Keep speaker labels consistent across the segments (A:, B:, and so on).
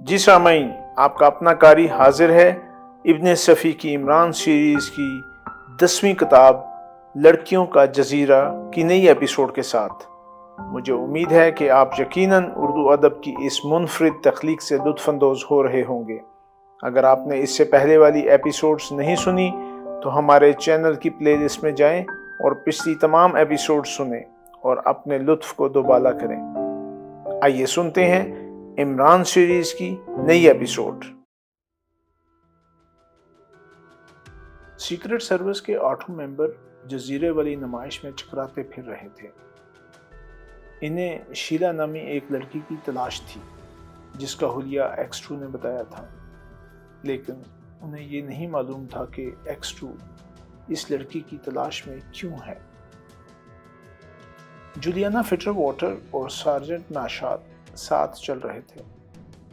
A: جی سامعین، آپ کا اپنا قاری حاضر ہے ابن صفی کی عمران سیریز کی 10ویں کتاب لڑکیوں کا جزیرہ کی نئی ایپیسوڈ کے ساتھ۔ مجھے امید ہے کہ آپ یقیناً اردو ادب کی اس منفرد تخلیق سے لطف اندوز ہو رہے ہوں گے۔ اگر آپ نے اس سے پہلے والی ایپیسوڈز نہیں سنی تو ہمارے چینل کی پلے لسٹ میں جائیں اور پچھلی تمام ایپیسوڈ سنیں اور اپنے لطف کو دوبالا کریں۔ آئیے سنتے ہیں عمران سیریز کی نئی ایپیسوڈ۔ سیکرٹ سروس کے 8 ممبر جزیرے والی نمائش میں چکراتے پھر رہے تھے۔ انہیں شیلا نامی ایک لڑکی کی تلاش تھی جس کا حلیہ ایکسٹرو نے بتایا تھا، لیکن انہیں یہ نہیں معلوم تھا کہ ایکسٹرو اس لڑکی کی تلاش میں کیوں ہے۔ جولیانا فٹر واٹر اور سارجنٹ ناشاد ساتھ چل رہے تھے۔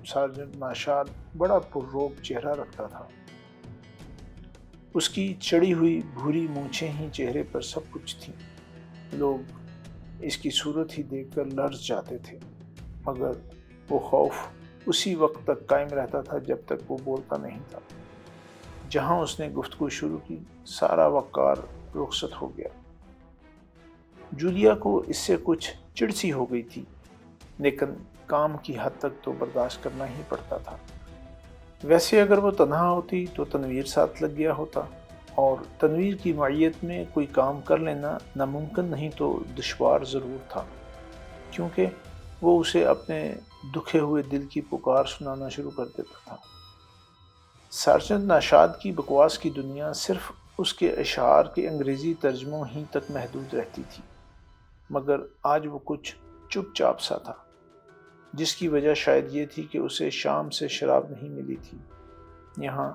A: سارجنٹ ناشاد بڑا پرروب چہرہ رکھتا تھا۔ اس کی چڑی ہوئی بھوری مونچھیں ہی چہرے پر سب کچھ تھیں۔ لوگ اس کی صورت ہی دیکھ کر لرز جاتے تھے، مگر وہ خوف اسی وقت تک قائم رہتا تھا جب تک وہ بولتا نہیں تھا۔ جہاں اس نے گفتگو شروع کی، سارا وقار رخصت ہو گیا۔ جولیا کو اس سے کچھ چڑ سی ہو گئی تھی، لیکن کام کی حد تک تو برداشت کرنا ہی پڑتا تھا۔ ویسے اگر وہ تنہا ہوتی تو تنویر ساتھ لگ گیا ہوتا، اور تنویر کی معیت میں کوئی کام کر لینا ناممکن نہیں تو دشوار ضرور تھا، کیونکہ وہ اسے اپنے دکھے ہوئے دل کی پکار سنانا شروع کر دیتا تھا۔ سارجنٹ ناشاد کی بکواس کی دنیا صرف اس کے اشعار کے انگریزی ترجموں ہی تک محدود رہتی تھی، مگر آج وہ کچھ چپ چاپ سا تھا، جس کی وجہ شاید یہ تھی کہ اسے شام سے شراب نہیں ملی تھی۔ یہاں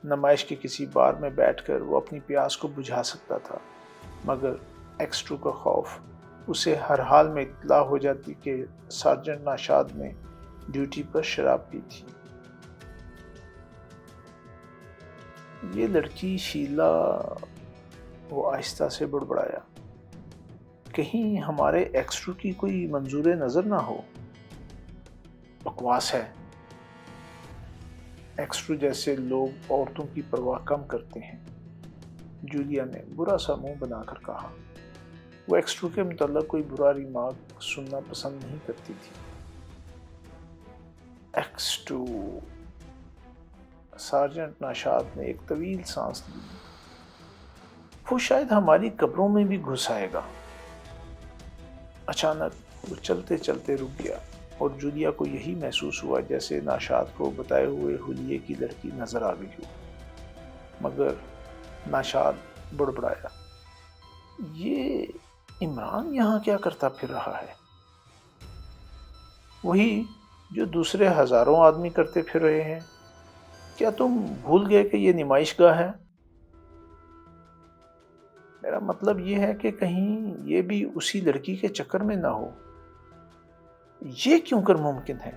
A: نمائش کے کسی بار میں بیٹھ کر وہ اپنی پیاس کو بجھا سکتا تھا، مگر ایکسٹرو کا خوف اسے ہر حال میں اطلاع ہو جاتی کہ سارجنٹ ناشاد نے ڈیوٹی پر شراب پی تھی۔ یہ لڑکی شیلا، وہ آہستہ سے بڑبڑایا، کہیں ہمارے ایکسٹرو کی کوئی منظور نظر نہ ہو؟ بکواس ہے، ایکسٹرو جیسے لوگ عورتوں کی پرواہ کم کرتے ہیں، جولیا نے برا سا منہ بنا کر کہا۔ وہ ایکسٹرو کے متعلق کوئی برا ریمارک سننا پسند نہیں کرتی تھی۔ ایکسٹرو، سارجنٹ ناشاد نے ایک طویل سانس لی، وہ شاید ہماری قبروں میں بھی گھس آئے گا۔ اچانک وہ چلتے چلتے رک گیا، اور جولیا کو یہی محسوس ہوا جیسے ناشاد کو بتائے ہوئے حلیے کی لڑکی نظر آ گئی ہو، مگر ناشاد بڑبڑایا، یہ عمران یہاں کیا کرتا پھر رہا ہے؟ وہی جو دوسرے ہزاروں آدمی کرتے پھر رہے ہیں۔ کیا تم بھول گئے کہ یہ نمائش گاہ ہے؟ میرا مطلب یہ ہے کہ کہیں یہ بھی اسی لڑکی کے چکر میں نہ ہو۔ یہ کیوں کر ممکن ہے؟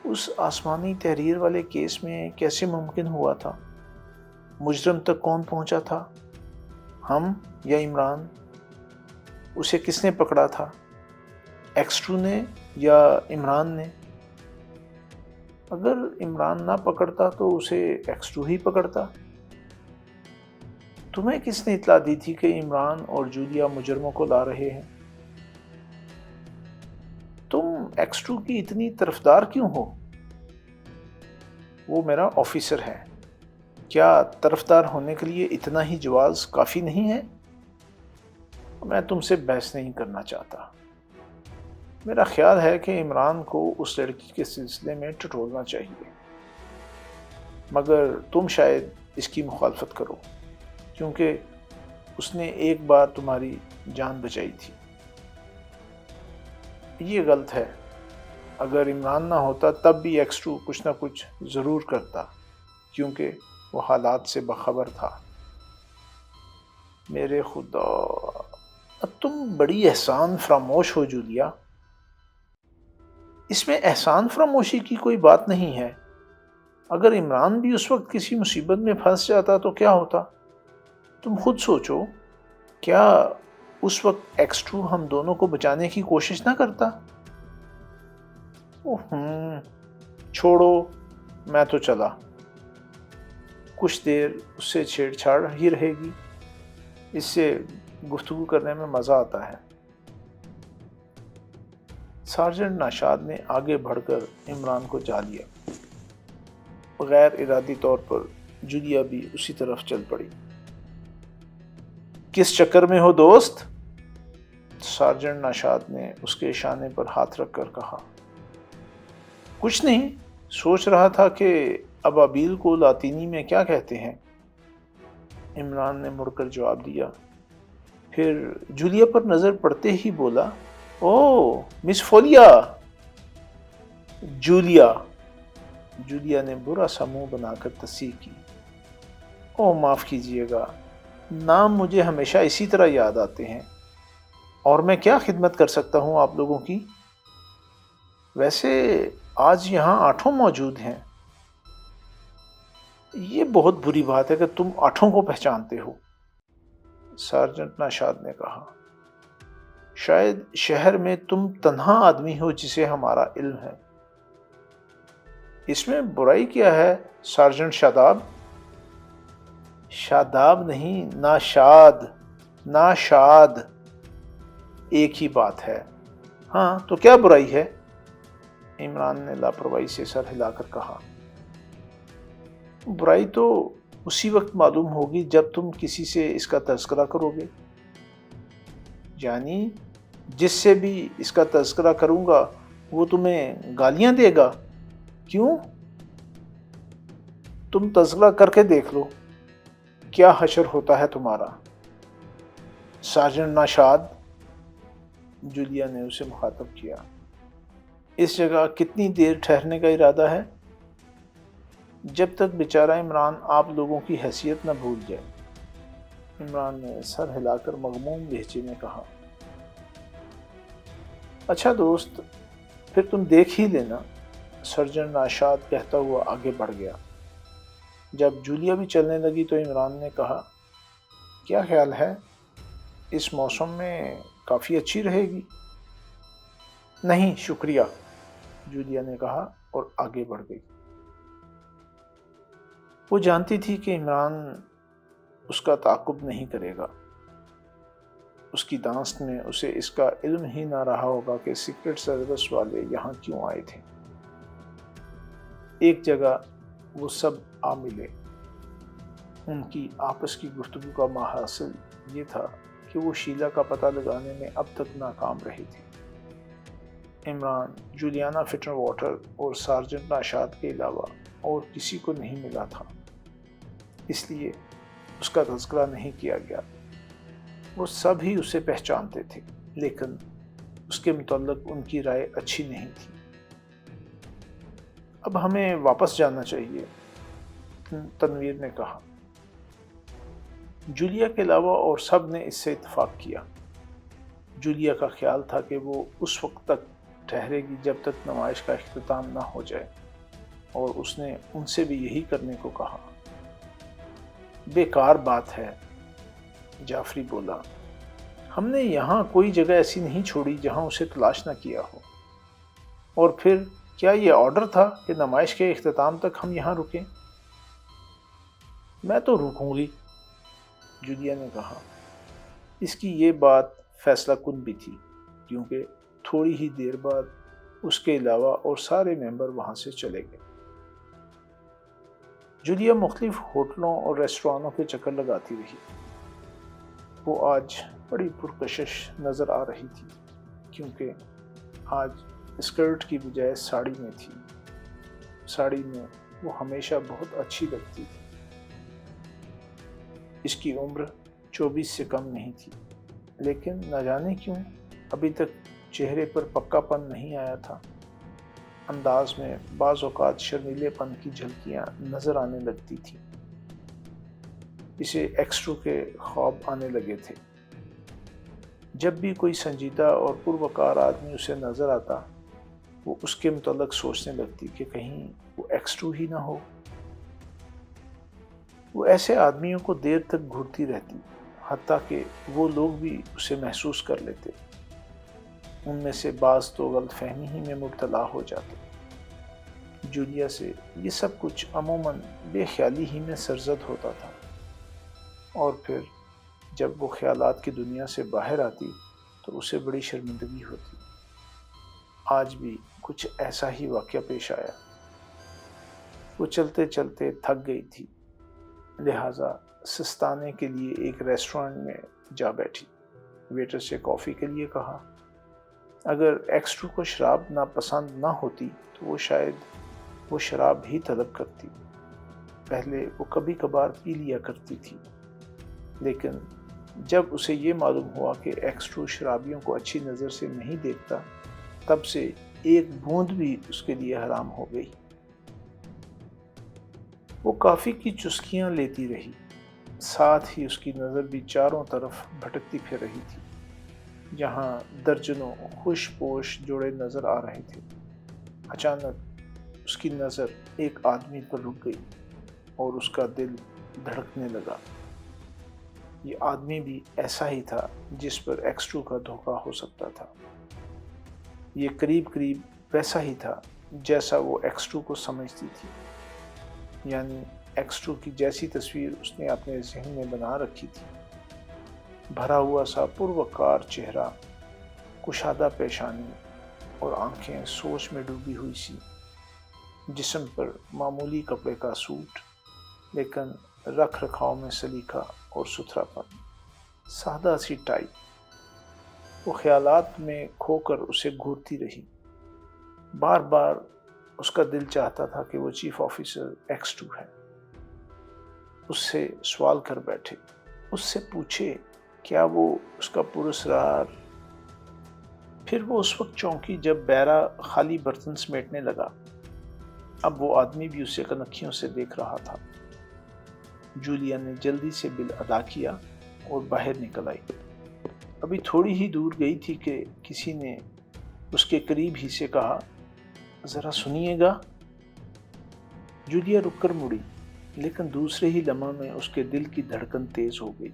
A: اس آسمانی تحریر والے کیس میں کیسے ممکن ہوا تھا؟ مجرم تک کون پہنچا تھا؟ ہم یا عمران؟ اسے کس نے پکڑا تھا؟ ایکسٹرو نے یا عمران نے؟ اگر عمران نہ پکڑتا تو اسے ایکسٹرو ہی پکڑتا۔ تمہیں کس نے اطلاع دی تھی کہ عمران اور جولیا مجرموں کو لا رہے ہیں؟ تم ایکسٹرو کی اتنی طرفدار کیوں ہو؟ وہ میرا آفیسر ہے۔ کیا طرفدار ہونے کے لیے اتنا ہی جواز کافی نہیں ہے؟ میں تم سے بحث نہیں کرنا چاہتا۔ میرا خیال ہے کہ عمران کو اس لڑکی کے سلسلے میں ٹٹولنا چاہیے، مگر تم شاید اس کی مخالفت کرو، کیونکہ اس نے ایک بار تمہاری جان بچائی تھی۔ یہ غلط ہے۔ اگر عمران نہ ہوتا تب بھی ایکسٹرو کچھ نہ کچھ ضرور کرتا، کیونکہ وہ حالات سے باخبر تھا۔ میرے خدا، اب تم بڑی احسان فراموش ہو جولیا۔ اس میں احسان فراموشی کی کوئی بات نہیں ہے۔ اگر عمران بھی اس وقت کسی مصیبت میں پھنس جاتا تو کیا ہوتا؟ تم خود سوچو، کیا اس وقت ایکسٹرو ہم دونوں کو بچانے کی کوشش نہ کرتا؟ چھوڑو میں تو چلا، کچھ دیر اس سے چھیڑ چھاڑ ہی رہے گی، اس سے گفتگو کرنے میں مزہ آتا ہے۔ سارجنٹ ناشاد نے آگے بڑھ کر عمران کو جا لیا۔ غیر ارادی طور پر جولیا بھی اسی طرف چل پڑی۔ کس چکر میں ہو دوست؟ سارجنٹ ناشاد نے اس کے اشانے پر ہاتھ رکھ کر کہا۔ کچھ نہیں، سوچ رہا تھا کہ ابابیل کو لاطینی میں کیا کہتے ہیں۔ عمران نے مڑ کر جواب دیا، پھر جولیا پر نظر پڑتے ہی بولا، اوہ مس فولیا۔ جولیا نے برا سا منہ بنا کر تصحیح کی۔ اوہ معاف کیجیے گا، نام مجھے ہمیشہ اسی طرح یاد آتے ہیں، اور میں کیا خدمت کر سکتا ہوں آپ لوگوں کی؟ ویسے آج یہاں 8 موجود ہیں۔ یہ بہت بری بات ہے کہ تم 8 کو پہچانتے ہو، سارجنٹ ناشاد نے کہا۔ شاید شہر میں تم تنہا آدمی ہو جسے ہمارا علم ہے۔ اس میں برائی کیا ہے سارجنٹ شاداب؟ شاداب نہیں، ناشاد ایک ہی بات ہے۔ ہاں تو کیا برائی ہے؟ عمران نے لاپرواہی سے سر ہلا کر کہا۔ برائی تو اسی وقت معلوم ہوگی جب تم کسی سے اس کا تذکرہ کرو گے، یعنی جس سے بھی اس کا تذکرہ کروں گا وہ تمہیں گالیاں دے گا۔ کیوں؟ تم تذکرہ کر کے دیکھ لو، کیا حشر ہوتا ہے تمہارا۔ سارجنٹ ناشاد، جولیا نے اسے مخاطب کیا، اس جگہ کتنی دیر ٹھہرنے کا ارادہ ہے؟ جب تک بیچارہ عمران آپ لوگوں کی حیثیت نہ بھول جائے۔ عمران نے سر ہلا کر مغموم لہجے میں کہا۔ اچھا دوست، پھر تم دیکھ ہی لینا، سارجنٹ ناشاد کہتا ہوا آگے بڑھ گیا۔ جب جولیا بھی چلنے لگی تو عمران نے کہا، کیا خیال ہے، اس موسم میں کافی اچھی رہے گی؟ نہیں شکریہ، جولیا نے کہا اور آگے بڑھ گئی۔ وہ جانتی تھی کہ عمران اس کا تعاقب نہیں کرے گا۔ اس کی دانست میں اسے اس کا علم ہی نہ رہا ہوگا کہ سیکرٹ سروس والے یہاں کیوں آئے تھے۔ ایک جگہ وہ سب آ ملے۔ ان کی آپس کی گفتگو کا ماحصل یہ تھا کہ وہ شیلا کا پتہ لگانے میں اب تک ناکام رہی تھی۔ عمران، جولیانا فٹر واٹر اور سارجنٹ ناشاد کے علاوہ اور کسی کو نہیں ملا تھا، اس لیے اس کا تذکرہ نہیں کیا گیا۔ وہ سب ہی اسے پہچانتے تھے، لیکن اس کے متعلق ان کی رائے اچھی نہیں تھی۔ اب ہمیں واپس جانا چاہیے، تنویر نے کہا۔ جولیا کے علاوہ اور سب نے اس سے اتفاق کیا۔ جولیا کا خیال تھا کہ وہ اس وقت تک ٹھہرے گی جب تک نمائش کا اختتام نہ ہو جائے، اور اس نے ان سے بھی یہی کرنے کو کہا۔ بیکار بات ہے، جعفری بولا، ہم نے یہاں کوئی جگہ ایسی نہیں چھوڑی جہاں اسے تلاش نہ کیا ہو، اور پھر کیا یہ آرڈر تھا کہ نمائش کے اختتام تک ہم یہاں رکیں؟ میں تو رکوں گی، جولیا نے کہا۔ اس کی یہ بات فیصلہ کن بھی تھی، کیونکہ تھوڑی ہی دیر بعد اس کے علاوہ اور سارے ممبر وہاں سے چلے گئے۔ جولیا مختلف ہوٹلوں اور ریسٹورانوں کے چکر لگاتی رہی۔ وہ آج بڑی پرکشش نظر آ رہی تھی، کیونکہ آج اسکرٹ کی بجائے ساڑی میں تھی۔ ساڑی میں وہ ہمیشہ بہت اچھی لگتی تھی۔ اس کی عمر 24 سے کم نہیں تھی، لیکن نہ جانے کیوں ابھی تک چہرے پر پکا پن نہیں آیا تھا۔ انداز میں بعض اوقات شرمیلے پن کی جھلکیاں نظر آنے لگتی تھیں۔ اسے ایکسٹرو کے خواب آنے لگے تھے۔ جب بھی کوئی سنجیدہ اور پروقار آدمی اسے نظر آتا، وہ اس کے متعلق سوچنے لگتی کہ کہیں وہ ایکسٹرو ہی نہ ہو۔ وہ ایسے آدمیوں کو دیر تک گھورتی رہتی، حتیٰ کہ وہ لوگ بھی اسے محسوس کر لیتے۔ ان میں سے بعض تو غلط فہمی ہی میں مبتلا ہو جاتے۔ جولیا سے یہ سب کچھ عموماً بے خیالی ہی میں سرزد ہوتا تھا، اور پھر جب وہ خیالات کی دنیا سے باہر آتی تو اسے بڑی شرمندگی ہوتی۔ آج بھی کچھ ایسا ہی واقعہ پیش آیا۔ وہ چلتے چلتے تھک گئی تھی، لہٰذا سستانے کے لیے ایک ریسٹورانٹ میں جا بیٹھی۔ ویٹر سے کافی کے لیے کہا۔ اگر ایکسٹرو کو شراب ناپسند نہ ہوتی تو وہ شاید وہ شراب ہی طلب کرتی۔ پہلے وہ کبھی کبھار پی لیا کرتی تھی، لیکن جب اسے یہ معلوم ہوا کہ ایکسٹرو شرابیوں کو اچھی نظر سے نہیں دیکھتا، تب سے ایک بوند بھی اس کے لیے حرام ہو گئی۔ وہ کافی کی چسکیاں لیتی رہی، ساتھ ہی اس کی نظر بھی چاروں طرف بھٹکتی پھر رہی تھی، جہاں درجنوں خوش پوش جوڑے نظر آ رہے تھے۔ اچانک اس کی نظر ایک آدمی پر رک گئی اور اس کا دل دھڑکنے لگا۔ یہ آدمی بھی ایسا ہی تھا جس پر ایکسٹرو کا دھوکہ ہو سکتا تھا۔ یہ قریب قریب ویسا ہی تھا جیسا وہ ایکسٹرو کو سمجھتی تھی، یعنی ایکسٹرو کی جیسی تصویر اس نے اپنے ذہن میں بنا رکھی تھی۔ بھرا ہوا سا پروقار چہرہ، کشادہ پیشانی اور آنکھیں سوچ میں ڈوبی ہوئی سی، جسم پر معمولی کپڑے کا سوٹ، لیکن رکھ رکھاؤ میں سلیقہ اور ستھرا پن، سادہ سی ٹائی۔ وہ خیالات میں کھو کر اسے گھورتی رہی۔ بار بار اس کا دل چاہتا تھا کہ وہ چیف آفیسر ایکسٹرو ہے، اس سے سوال کر بیٹھے، اس سے پوچھے کیا وہ اس کا پراسرار۔ پھر وہ اس وقت چونکی جب بیرا خالی برتن سمیٹنے لگا۔ اب وہ آدمی بھی اسے کنکھیوں سے دیکھ رہا تھا۔ جولیا نے جلدی سے بل ادا کیا اور باہر نکل آئی۔ ابھی تھوڑی ہی دور گئی تھی کہ کسی نے اس کے قریب ہی سے کہا، ذرا سنیے گا۔ جولیا رک کر مڑی، لیکن دوسرے ہی لمحہ میں اس کے دل کی دھڑکن تیز ہو گئی،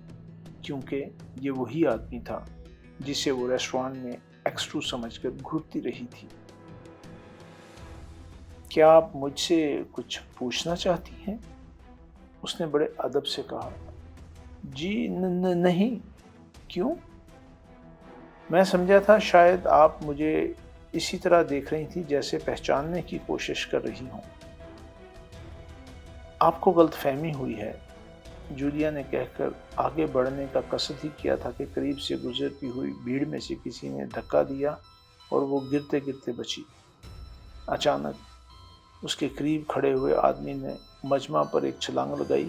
A: کیونکہ یہ وہی آدمی تھا جسے وہ ریسٹورانٹ میں ایکسٹرو سمجھ کر گھورتی رہی تھی۔ کیا آپ مجھ سے کچھ پوچھنا چاہتی ہیں؟ اس نے بڑے ادب سے کہا۔ جی نہیں، کیوں؟ میں سمجھا تھا شاید آپ مجھے اسی طرح دیکھ رہی تھی جیسے پہچاننے کی کوشش کر رہی ہوں۔ آپ کو غلط فہمی ہوئی ہے، جولیا نے کہہ کر آگے بڑھنے کا قصد ہی کیا تھا کہ قریب سے گزرتی ہوئی بھیڑ میں سے کسی نے دھکا دیا اور وہ گرتے گرتے بچی۔ اچانک اس کے قریب کھڑے ہوئے آدمی نے مجمع پر ایک چھلانگ لگائی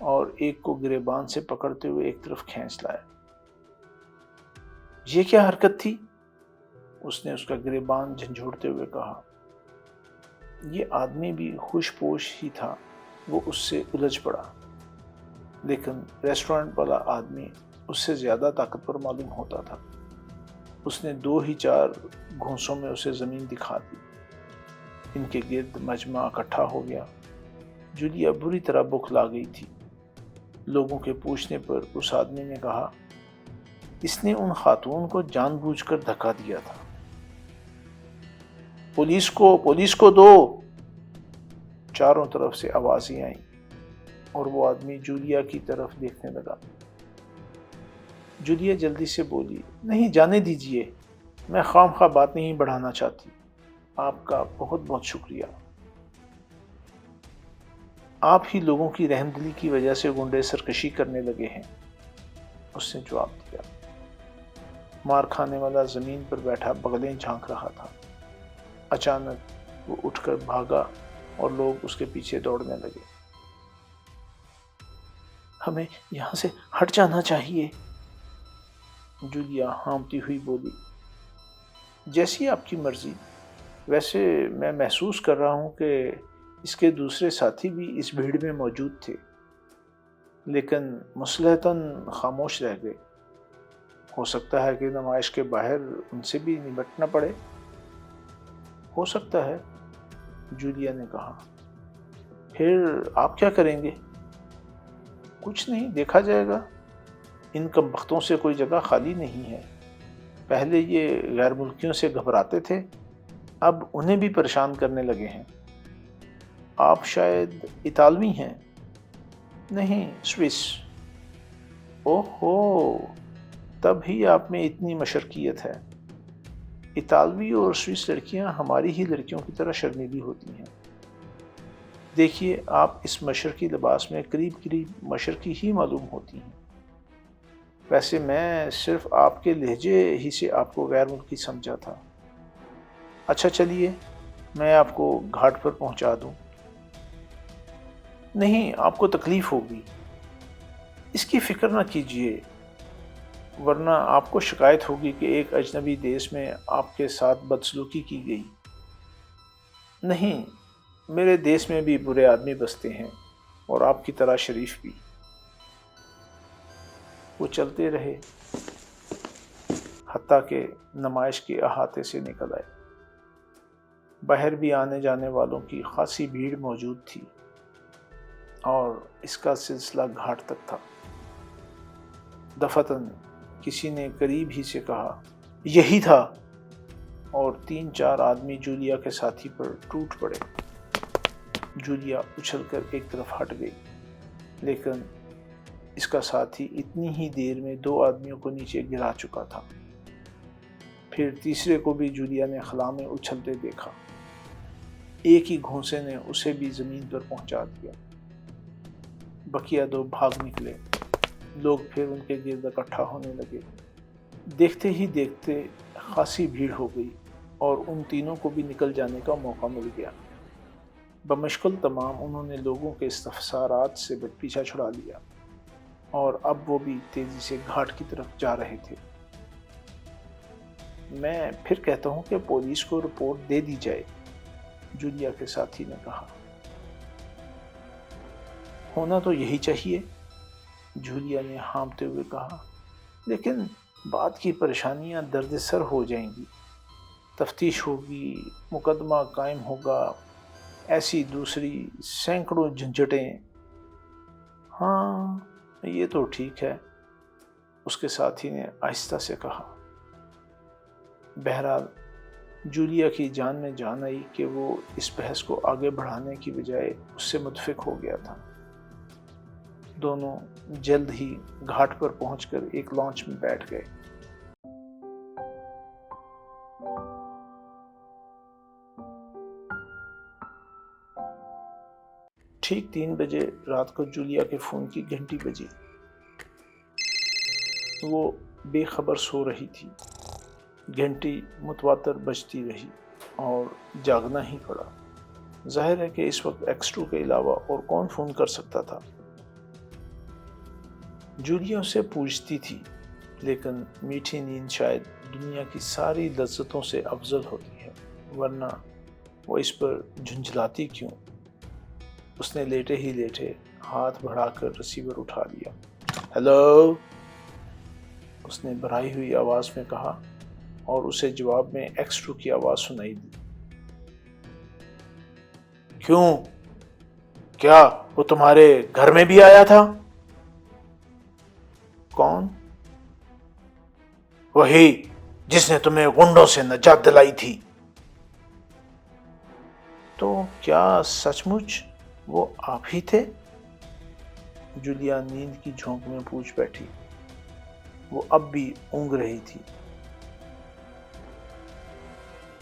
A: اور ایک کو گریبان سے پکڑتے ہوئے ایک طرف کھینچ لایا۔ یہ کیا حرکت تھی؟ اس نے اس کا گریبان جھنجھوڑتے ہوئے کہا۔ یہ آدمی بھی خوش پوش ہی تھا، وہ اس سے الجھ پڑا، لیکن ریسٹورانٹ والا آدمی اس سے زیادہ طاقتور معلوم ہوتا تھا۔ اس نے 2 ہی 4 گھونسوں میں اسے زمین دکھا دی۔ ان کے گرد مجمع اکٹھا ہو گیا۔ جولیا بری طرح بوکھلا گئی تھی۔ لوگوں کے پوچھنے پر اس آدمی نے کہا، اس نے ان خاتون کو جان بوجھ کر دھکا دیا تھا۔ پولیس کو دو! چاروں طرف سے آوازیں آئیں اور وہ آدمی جولیا کی طرف دیکھنے لگا۔ جولیا جلدی سے بولی، نہیں، جانے دیجیے، میں خواہ بات نہیں بڑھانا چاہتی۔ آپ کا بہت بہت شکریہ۔ آپ ہی لوگوں کی رحم دلی کی وجہ سے گنڈے سرکشی کرنے لگے ہیں، اس نے جواب دیا۔ مار کھانے والا زمین پر بیٹھا بغلیں جھانک رہا تھا۔ اچانک وہ اٹھ کر بھاگا اور لوگ اس کے پیچھے دوڑنے لگے۔ ہمیں یہاں سے ہٹ جانا چاہیے، جولیا ہامتی ہوئی بولی۔ جیسی آپ کی مرضی، ویسے میں محسوس کر رہا ہوں کہ اس کے دوسرے ساتھی بھی اس بھیڑ میں موجود تھے، لیکن مصلحتاً خاموش رہ گئے۔ ہو سکتا ہے کہ نمائش کے باہر ان سے بھی نمٹنا پڑے۔ ہو سکتا ہے، جولیا نے کہا۔ پھر آپ کیا کریں گے؟ کچھ نہیں، دیکھا جائے گا۔ ان کمبختوں سے کوئی جگہ خالی نہیں ہے۔ پہلے یہ غیر ملکیوں سے گھبراتے تھے، اب انہیں بھی پریشان کرنے لگے ہیں۔ آپ شاید اطالوی ہیں؟ نہیں، سوئس۔ اوہو، تب ہی آپ میں اتنی مشرقیت ہے۔ اطالوی اور سوئس لڑکیاں ہماری ہی لڑکیوں کی طرح شرمیلی ہوتی ہیں۔ دیکھیے، آپ اس مشرقی لباس میں قریب قریب مشرقی ہی معلوم ہوتی ہیں۔ ویسے میں صرف آپ کے لہجے ہی سے آپ کو غیر ملکی سمجھا تھا۔ اچھا چلیے، میں آپ کو گھاٹ پر پہنچا دوں۔ نہیں، آپ کو تکلیف ہوگی۔ اس کی فکر نہ کیجیے، ورنہ آپ کو شکایت ہوگی کہ ایک اجنبی دیش میں آپ کے ساتھ بدسلوکی کی گئی۔ نہیں، میرے دیش میں بھی برے آدمی بستے ہیں، اور آپ کی طرح شریف بھی۔ وہ چلتے رہے حتیٰ کہ نمائش کے احاطے سے نکل آئے۔ باہر بھی آنے جانے والوں کی خاصی بھیڑ موجود تھی، اور اس کا سلسلہ گھاٹ تک تھا۔ دفعتاً کسی نے قریب ہی سے کہا، یہی تھا، اور 3-4 آدمی جولیا کے ساتھی پر ٹوٹ پڑے۔ جولیا اچھل کر ایک طرف ہٹ گئی، لیکن اس کا ساتھی اتنی ہی دیر میں 2 آدمیوں کو نیچے گرا چکا تھا۔ پھر تیسرے کو بھی جولیا نے خلا میں اچھلتے دیکھا۔ ایک ہی گھونسے نے اسے بھی زمین پر پہنچا دیا۔ بقیہ 2 بھاگ نکلے۔ لوگ پھر ان کے گرد اکٹھا ہونے لگے۔ دیکھتے ہی دیکھتے خاصی بھیڑ ہو گئی، اور ان تینوں کو بھی نکل جانے کا موقع مل گیا۔ بمشکل تمام انہوں نے لوگوں کے استفسارات سے پیچھا چھڑا لیا، اور اب وہ بھی تیزی سے گھاٹ کی طرف جا رہے تھے۔ میں پھر کہتا ہوں کہ پولیس کو رپورٹ دے دی جائے، جولیا کے ساتھی نے کہا۔ ہونا تو یہی چاہیے، جولیا نے ہانپتے ہوئے کہا، لیکن بعد کی پریشانیاں درد سر ہو جائیں گی۔ تفتیش ہوگی، مقدمہ قائم ہوگا، ایسی دوسری سینکڑوں جھنجھٹیں۔ ہاں، یہ تو ٹھیک ہے، اس کے ساتھی نے آہستہ سے کہا۔ بہرحال جولیا کی جان میں جان آئی کہ وہ اس بحث کو آگے بڑھانے کی بجائے اس سے متفق ہو گیا تھا۔ دونوں جلد ہی گھاٹ پر پہنچ کر ایک لانچ میں بیٹھ گئے۔ ٹھیک 3 بجے رات کو جولیا کے فون کی گھنٹی بجی۔ وہ بے خبر سو رہی تھی۔ گھنٹی متواتر بجتی رہی اور جاگنا ہی پڑا۔ ظاہر ہے کہ اس وقت ایکسٹرو کے علاوہ اور کون فون کر سکتا تھا۔ جولیا اسے پوچھتی تھی، لیکن میٹھی نیند شاید دنیا کی ساری لذتوں سے افضل ہوتی ہے، ورنہ وہ اس پر جھنجھلاتی کیوں؟ اس نے لیٹے ہی لیٹے ہاتھ بڑھا کر ریسیور اٹھا لیا۔ ہیلو، اس نے بھرائی ہوئی آواز میں کہا، اور اسے جواب میں ایکسٹرو کی آواز سنائی دی۔ کیوں؟ کیا وہ تمہارے گھر میں بھی آیا تھا؟ کون؟ وہی جس نے تمہیں غنڈوں سے نجات دلائی تھی۔ تو کیا سچ مچ وہ آپ ہی تھے؟ جولیا نیند کی جھونک میں پوچھ بیٹھی۔ وہ اب بھی اونگ رہی تھی۔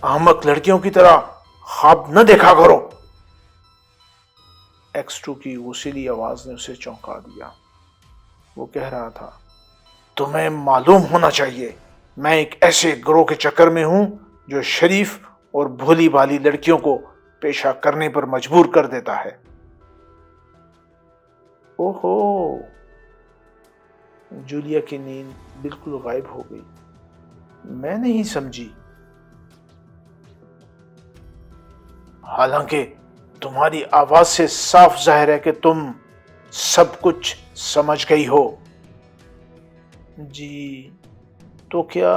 A: احمق لڑکیوں کی طرح خواب نہ دیکھا کرو، ایکسٹرو کی غصیلی آواز نے اسے چونکا دیا۔ وہ کہہ رہا تھا، تمہیں معلوم ہونا چاہیے، میں ایک ایسے گروہ کے چکر میں ہوں جو شریف اور بھولی بھالی لڑکیوں کو پیشہ کرنے پر مجبور کر دیتا ہے۔ اوہو، جولیا کی نیند بالکل غائب ہو گئی۔ میں نہیں سمجھی۔ حالانکہ تمہاری آواز سے صاف ظاہر ہے کہ تم سب کچھ سمجھ گئی ہو۔ جی، تو کیا؟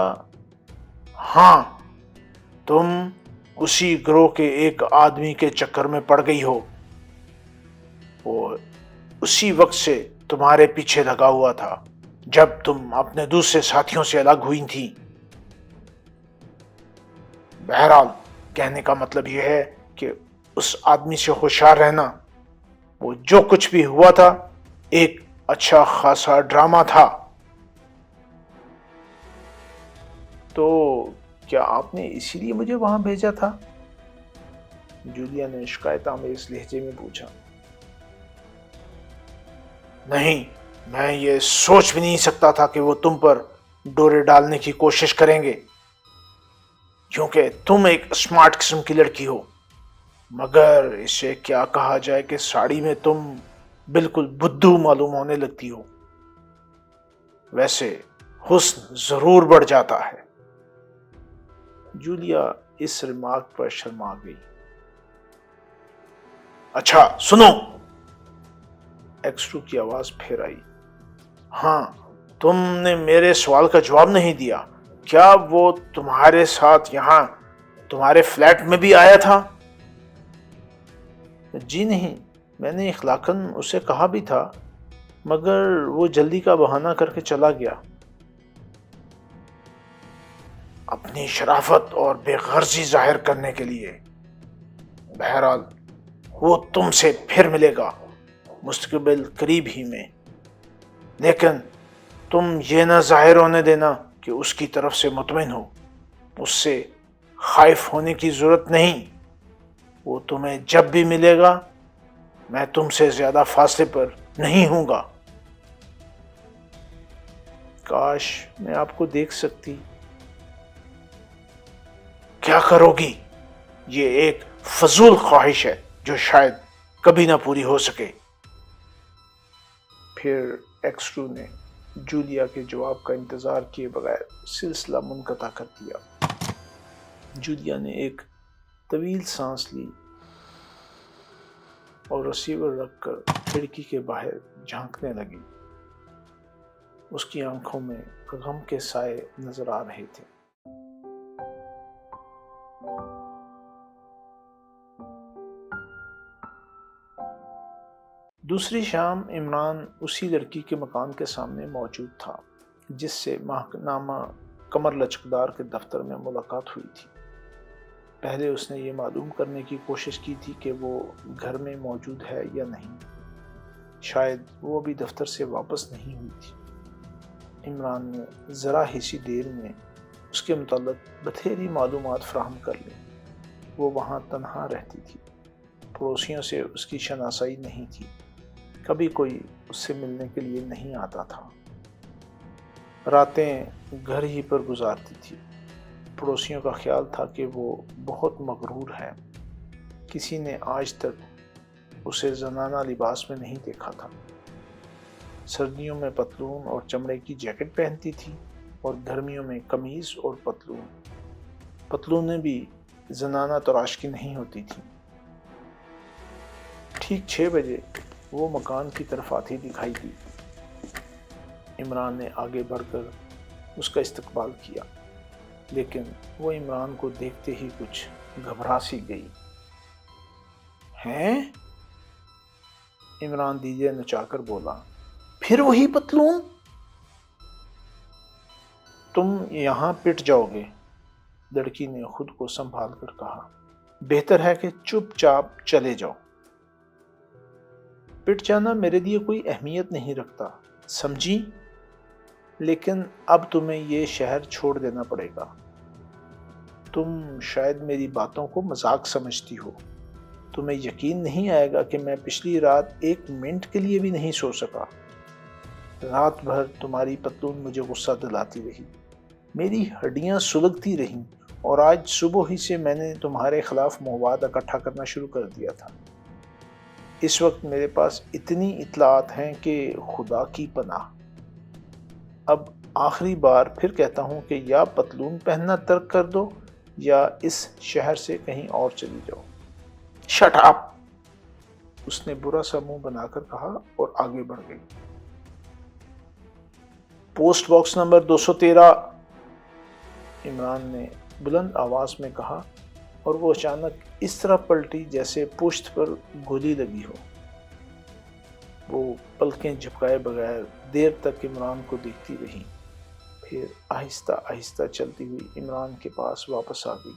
A: ہاں، تم اسی گروہ کے ایک آدمی کے چکر میں پڑ گئی ہو۔ وہ اسی وقت سے تمہارے پیچھے لگا ہوا تھا جب تم اپنے دوسرے ساتھیوں سے الگ ہوئی تھی۔ بہرحال کہنے کا مطلب یہ ہے کہ اس آدمی سے ہوشیار رہنا. وہ جو کچھ بھی ہوا تھا ایک اچھا خاصا ڈرامہ تھا. تو کیا آپ نے اسی لیے مجھے وہاں بھیجا تھا؟ جولیا نے شکایت آمیز لہجے میں پوچھا. نہیں، میں یہ سوچ بھی نہیں سکتا تھا کہ وہ تم پر ڈورے ڈالنے کی کوشش کریں گے، کیونکہ تم ایک اسمارٹ قسم کی لڑکی ہو. مگر اسے کیا کہا جائے کہ ساڑی میں تم بالکل بدھو معلوم ہونے لگتی ہو. ویسے حسن ضرور بڑھ جاتا ہے. جولیا اس ریمارک پر شرما گئی. اچھا سنو، ایکسٹرو کی آواز پھر آئی. ہاں، تم نے میرے سوال کا جواب نہیں دیا. کیا وہ تمہارے ساتھ یہاں تمہارے فلیٹ میں بھی آیا تھا؟ جی نہیں، میں نے اخلاقاً اسے کہا بھی تھا، مگر وہ جلدی کا بہانہ کر کے چلا گیا. اپنی شرافت اور بے غرضی ظاہر کرنے کے لیے. بہرحال وہ تم سے پھر ملے گا مستقبل قریب ہی میں، لیکن تم یہ نہ ظاہر ہونے دینا کہ اس کی طرف سے مطمئن ہو. اس سے خائف ہونے کی ضرورت نہیں. وہ تمہیں جب بھی ملے گا میں تم سے زیادہ فاصلے پر نہیں ہوں گا. کاش میں آپ کو دیکھ سکتی. کیا کرو گی؟ یہ ایک فضول خواہش ہے جو شاید کبھی نہ پوری ہو سکے. پھر ایکسٹرو نے جولیا کے جواب کا انتظار کیے بغیر سلسلہ منقطع کر دیا. جولیا نے ایک طویل سانس لی اور ریسیور رکھ کر کھڑکی کے باہر جھانکنے لگی. اس کی آنکھوں میں غم کے سائے نظر آ رہے تھے. دوسری شام عمران اسی لڑکی کے مکان کے سامنے موجود تھا جس سے ماہنامہ کمر لچکدار کے دفتر میں ملاقات ہوئی تھی. پہلے اس نے یہ معلوم کرنے کی کوشش کی تھی کہ وہ گھر میں موجود ہے یا نہیں. شاید وہ ابھی دفتر سے واپس نہیں ہوئی تھی. عمران نے ذرا ہی سی دیر میں اس کے متعلق بتھیری معلومات فراہم کر لی. وہ وہاں تنہا رہتی تھی. پڑوسیوں سے اس کی شناسائی نہیں تھی. کبھی کوئی اس سے ملنے کے لیے نہیں آتا تھا. راتیں گھر ہی پر گزارتی تھی. پڑوسیوں کا خیال تھا کہ وہ بہت مغرور ہے. کسی نے آج تک اسے زنانہ لباس میں نہیں دیکھا تھا. سردیوں میں پتلون اور چمڑے کی جیکٹ پہنتی تھی اور گرمیوں میں قمیض اور پتلون. پتلونیں بھی زنانہ تراش کی نہیں ہوتی تھیں. ٹھیک 6 بجے وہ مکان کی طرف آتی دکھائی دی. عمران نے آگے بڑھ کر اس کا استقبال کیا، لیکن وہ عمران کو دیکھتے ہی کچھ گھبرا سی گئی. ہیں؟ عمران دیجے نچا کر بولا. پھر وہی پتلون؟ تم یہاں پٹ جاؤ گے، لڑکی نے خود کو سنبھال کر کہا. بہتر ہے کہ چپ چاپ چلے جاؤ. پٹ جانا میرے لیے کوئی اہمیت نہیں رکھتا، سمجھی؟ لیکن اب تمہیں یہ شہر چھوڑ دینا پڑے گا. تم شاید میری باتوں کو مذاق سمجھتی ہو. تمہیں یقین نہیں آئے گا کہ میں پچھلی رات 1 منٹ کے لیے بھی نہیں سو سکا. رات بھر تمہاری پتلون مجھے غصہ دلاتی رہی، میری ہڈیاں سلگتی رہیں، اور آج صبح ہی سے میں نے تمہارے خلاف مواد اکٹھا کرنا شروع کر دیا تھا. اس وقت میرے پاس اتنی اطلاعات ہیں کہ خدا کی پناہ. اب آخری بار پھر کہتا ہوں کہ یا پتلون پہننا ترک کر دو یا اس شہر سے کہیں اور چلی جاؤ. Shut up! اس نے برا سا منہ بنا کر کہا اور آگے بڑھ گئی. پوسٹ باکس نمبر 213، عمران نے بلند آواز میں کہا، اور وہ اچانک اس طرح پلٹی جیسے پشت پر گولی لگی ہو. وہ پلکیں جھپکائے بغیر دیر تک عمران کو دیکھتی رہی. پھر آہستہ آہستہ چلتی ہوئی عمران کے پاس واپس آ گئی.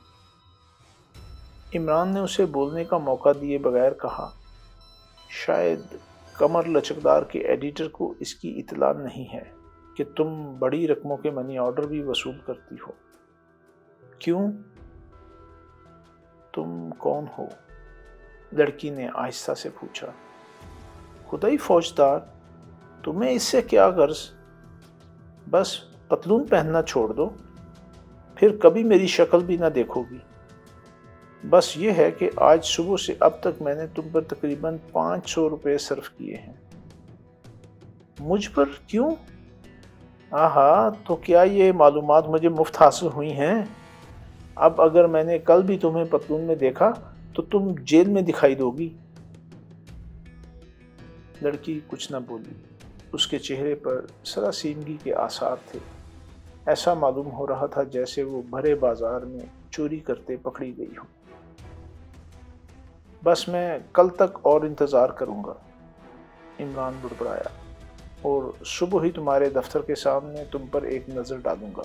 A: عمران نے اسے بولنے کا موقع دیے بغیر کہا، شاید کمر لچکدار کے ایڈیٹر کو اس کی اطلاع نہیں ہے کہ تم بڑی رقموں کے منی آرڈر بھی وصول کرتی ہو۔ کیوں؟ تم کون ہو؟ لڑکی نے آہستہ سے پوچھا۔ خدائی فوجدار، تمہیں اس سے کیا غرض؟ بس پتلون پہننا چھوڑ دو، پھر کبھی میری شکل بھی نہ دیکھو گی۔ بس یہ ہے کہ آج صبح سے اب تک میں نے تم پر تقریباً 500 روپے صرف کیے ہیں۔ مجھ پر کیوں؟ آہا، تو کیا یہ معلومات مجھے مفت حاصل ہوئی ہیں؟ اب اگر میں نے کل بھی تمہیں پتلون میں دیکھا تو تم جیل میں دکھائی دو گی۔ لڑکی کچھ نہ بولی۔ اس کے چہرے پر سراسیمگی کے آثار تھے۔ ایسا معلوم ہو رہا تھا جیسے وہ بھرے بازار میں چوری کرتے پکڑی گئی ہو۔ بس میں کل تک اور انتظار کروں گا، عمران بڑبڑایا، اور صبح ہی تمہارے دفتر کے سامنے تم پر ایک نظر ڈالوں گا۔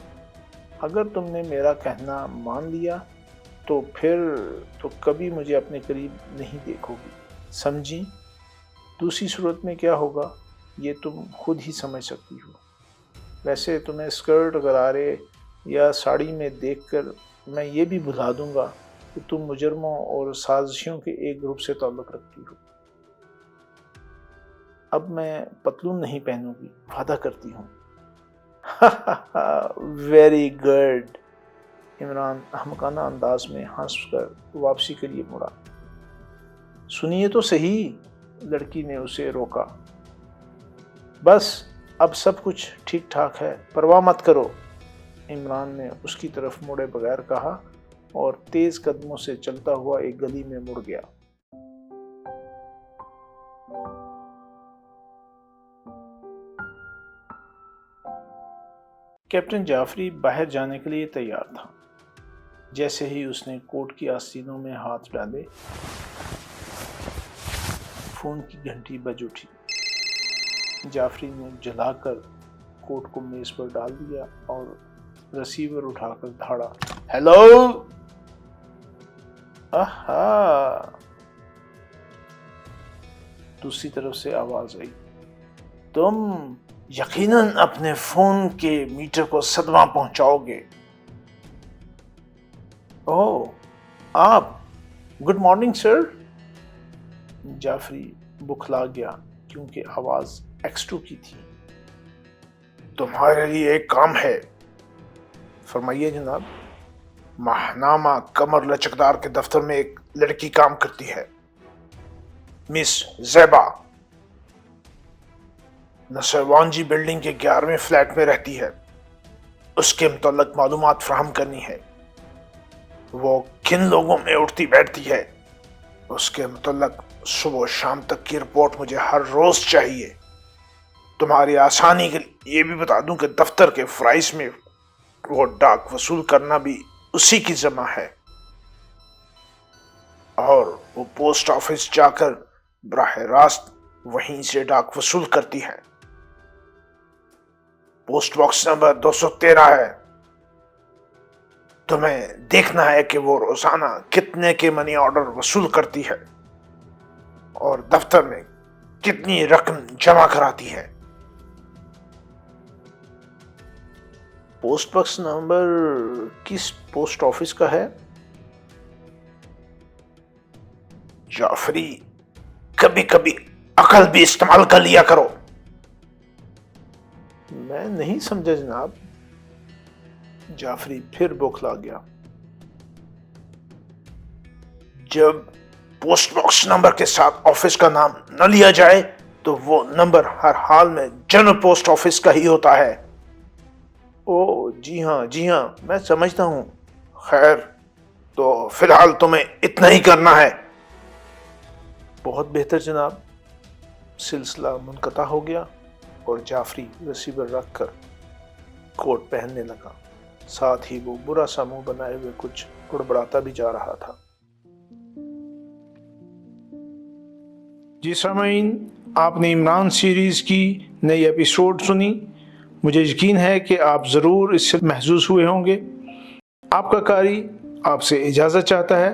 A: اگر تم نے میرا کہنا مان لیا تو پھر تو کبھی مجھے اپنے قریب نہیں دیکھو گی، سمجھی؟ دوسری صورت میں کیا ہوگا یہ تم خود ہی سمجھ سکتی ہو۔ ویسے تمہیں اسکرٹ، غرارے یا ساڑی میں دیکھ کر میں یہ بھی بھلا دوں گا کہ تم مجرموں اور سازشیوں کے ایک گروپ سے تعلق رکھتی ہو۔ اب میں پتلون نہیں پہنوں گی، وعدہ کرتی ہوں۔ ویری گڈ، عمران احمقانہ انداز میں ہنس کر واپسی کے لیے مڑا۔ سنیے تو صحیح، لڑکی نے اسے روکا۔ بس اب سب کچھ ٹھیک ٹھاک ہے، پرواہ مت کرو، عمران نے اس کی طرف مڑے بغیر کہا اور تیز قدموں سے چلتا ہوا ایک گلی میں مڑ گیا۔ کیپٹن جعفری باہر جانے کے لیے تیار تھا۔ جیسے ہی اس نے کوٹ کی آستینوں میں ہاتھ ڈالے، فون کی گھنٹی بج اٹھی۔ جعفری نے جلا کر کوٹ کو میز پر ڈال دیا اور ریسیور اٹھا کر دھاڑا۔ ہیلو! آہا! دوسری طرف سے آواز آئی، تم یقیناً اپنے فون کے میٹر کو صدمہ پہنچاؤ گے۔ اوہ، آپ! Good morning sir. جعفری بکھلا گیا کیونکہ آواز ایکسٹرو کی تھی۔ تمہارے لیے ایک کام ہے۔ فرمائیے جناب۔ ماہنامہ کمر لچکدار کے دفتر میں ایک لڑکی کام کرتی ہے، مس زیبا، نصیروان جی بلڈنگ کے 11ویں فلیٹ میں رہتی ہے۔ اس کے متعلق معلومات فراہم کرنی ہے۔ وہ کن لوگوں میں اٹھتی بیٹھتی ہے، اس کے متعلق صبح و شام تک کی رپورٹ مجھے ہر روز چاہیے۔ تمہاری آسانی کے لیے یہ بھی بتا دوں کہ دفتر کے فرائض میں وہ ڈاک وصول کرنا بھی اسی کی ذمہ ہے، اور وہ پوسٹ آفس جا کر براہ راست وہیں سے ڈاک وصول کرتی ہے۔ پوسٹ باکس نمبر 213 ہے۔ تمہیں دیکھنا ہے کہ وہ روزانہ کتنے کے منی آرڈر وصول کرتی ہے اور دفتر میں کتنی رقم جمع کراتی ہے۔ پوسٹ باکس نمبر کس پوسٹ آفس کا ہے؟ جعفری، کبھی کبھی عقل بھی استعمال کر لیا کرو۔ میں نہیں سمجھا جناب۔ جعفری پھر بوکھلا گیا۔ جب پوسٹ باکس نمبر کے ساتھ آفس کا نام نہ لیا جائے تو وہ نمبر ہر حال میں جنرل پوسٹ آفس کا ہی ہوتا ہے۔ او جی ہاں، میں سمجھتا ہوں۔ خیر، تو فی الحال تمہیں اتنا ہی کرنا ہے۔ بہت بہتر جناب۔ سلسلہ منقطع ہو گیا اور جعفری ریسیور رکھ کر کوٹ پہننے لگا، ساتھ ہی وہ برا سا منہ بنائے ہوئے کچھ بڑبڑاتا بھی جا رہا تھا۔ جی سامعین، آپ نے عمران سیریز کی نئی ایپیسوڈ سنی۔ مجھے یقین ہے کہ آپ ضرور اس سے محظوظ ہوئے ہوں گے۔ آپ کا قاری آپ سے اجازت چاہتا ہے۔